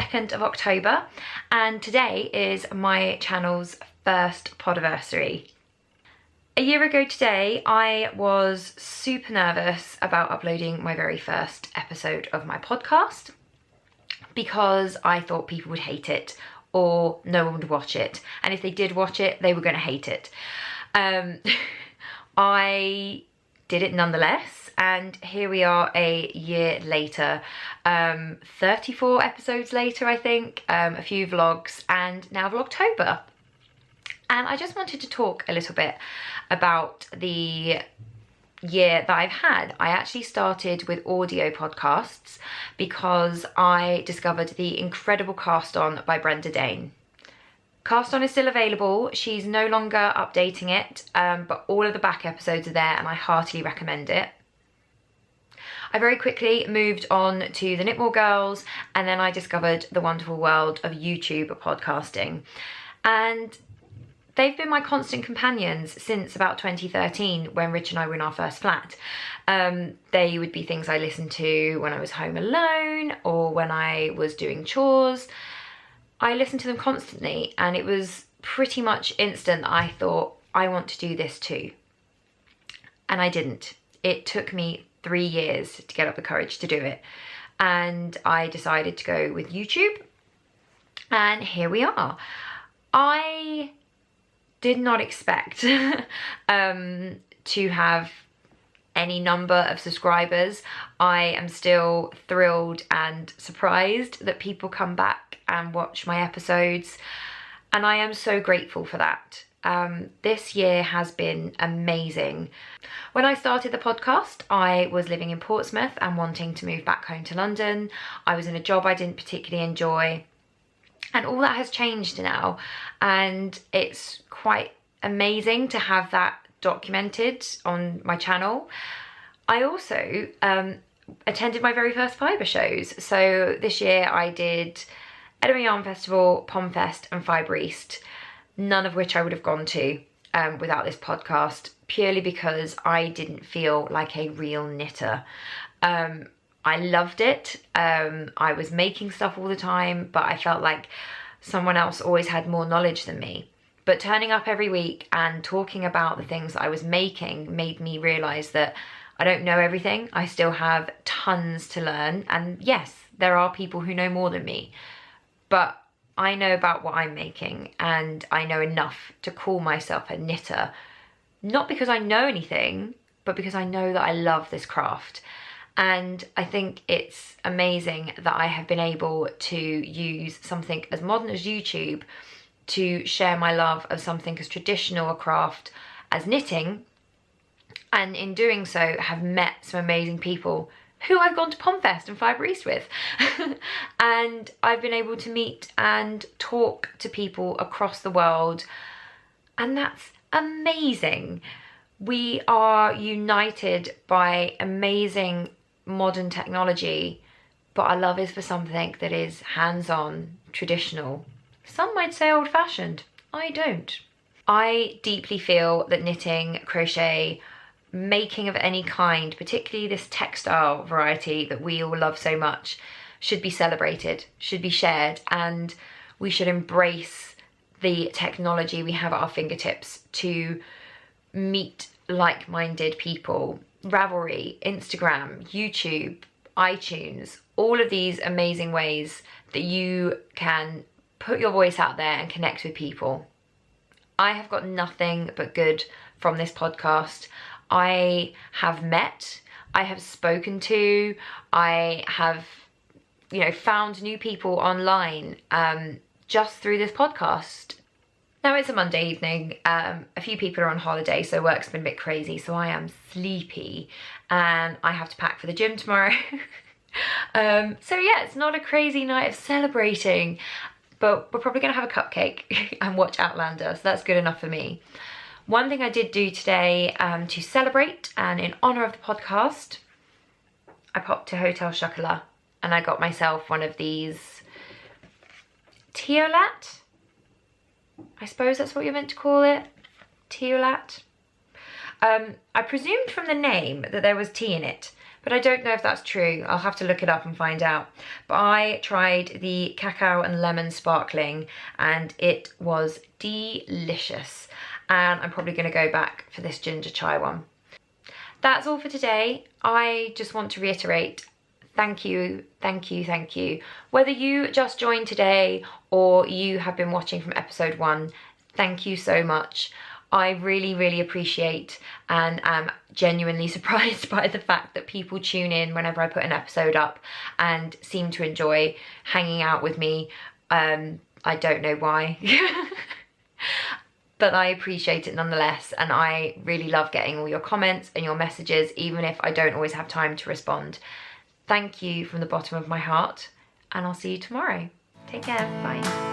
2nd of October, and today is my channel's first Podiversary. A year ago today, I was super nervous about uploading my very first episode of my podcast because I thought people would hate it or no one would watch it. And if they did watch it, they were going to hate it. I did it nonetheless, and here we are a year later, 34 episodes later, I think, a few vlogs, and now Vlogtober. And I just wanted to talk a little bit about the year that I've had. I actually started with audio podcasts because I discovered the incredible Cast On by Brenda Dane. Cast On is still available. She's no longer updating it, but all of the back episodes are there and I heartily recommend it. I very quickly moved on to the Knitmore Girls, and then I discovered the wonderful world of YouTube podcasting. And they've been my constant companions since about 2013 when Rich and I were in our first flat. They would be things I listened to when I was home alone or when I was doing chores. I listened to them constantly, and it was pretty much instant that I thought, I want to do this too. And I didn't. It took me 3 years to get up the courage to do it. And I decided to go with YouTube. And here we are. I did not expect to have any number of subscribers. I am still thrilled and surprised that people come back and watch my episodes, and I am so grateful for that. This year has been amazing. When I started the podcast, I was living in Portsmouth and wanting to move back home to London. I was in a job I didn't particularly enjoy, and all that has changed now, and it's quite amazing to have that documented on my channel. I also attended my very first fibre shows. So this year I did Edinburgh Yarn Festival, Pomfest and Fibre East, none of which I would have gone to without this podcast, purely because I didn't feel like a real knitter. I loved it. I was making stuff all the time, but I felt like someone else always had more knowledge than me. But turning up every week and talking about the things that I was making made me realise that I don't know everything. I still have tons to learn. And yes, there are people who know more than me, but I know about what I'm making, and I know enough to call myself a knitter, not because I know anything, but because I know that I love this craft. And I think it's amazing that I have been able to use something as modern as YouTube to share my love of something as traditional a craft as knitting, and in doing so have met some amazing people who I've gone to Pomfest and Fibre East with. And I've been able to meet and talk to people across the world, and that's amazing. We are united by amazing modern technology, but our love is for something that is hands-on, traditional. Some might say old-fashioned. I don't. I deeply feel that knitting, crochet, making of any kind, particularly this textile variety that we all love so much, should be celebrated, should be shared, and we should embrace the technology we have at our fingertips to meet like-minded people. Ravelry, Instagram, YouTube, iTunes, all of these amazing ways that you can put your voice out there and connect with people. I have got nothing but good from this podcast. I have met, I have spoken to, I have, found new people online just through this podcast. Now it's a Monday evening, a few people are on holiday, so work's been a bit crazy, so I am sleepy and I have to pack for the gym tomorrow. So yeah, it's not a crazy night of celebrating, but we're probably gonna have a cupcake and watch Outlander, so that's good enough for me. One thing I did do today to celebrate and in honour of the podcast, I popped to Hotel Chocolat and I got myself one of these Tiolat. I suppose that's what you're meant to call it. Tiolat. I presumed from the name that there was tea in it, but I don't know if that's true. I'll have to look it up and find out. But I tried the cacao and lemon sparkling and it was delicious. And I'm probably going to go back for this ginger chai one. That's all for today. I just want to reiterate, thank you, thank you, thank you. Whether you just joined today or you have been watching from episode 1, thank you so much. I really, really appreciate and am genuinely surprised by the fact that people tune in whenever I put an episode up and seem to enjoy hanging out with me. I don't know why. But I appreciate it nonetheless, and I really love getting all your comments and your messages, even if I don't always have time to respond. Thank you from the bottom of my heart, and I'll see you tomorrow. Take care, bye.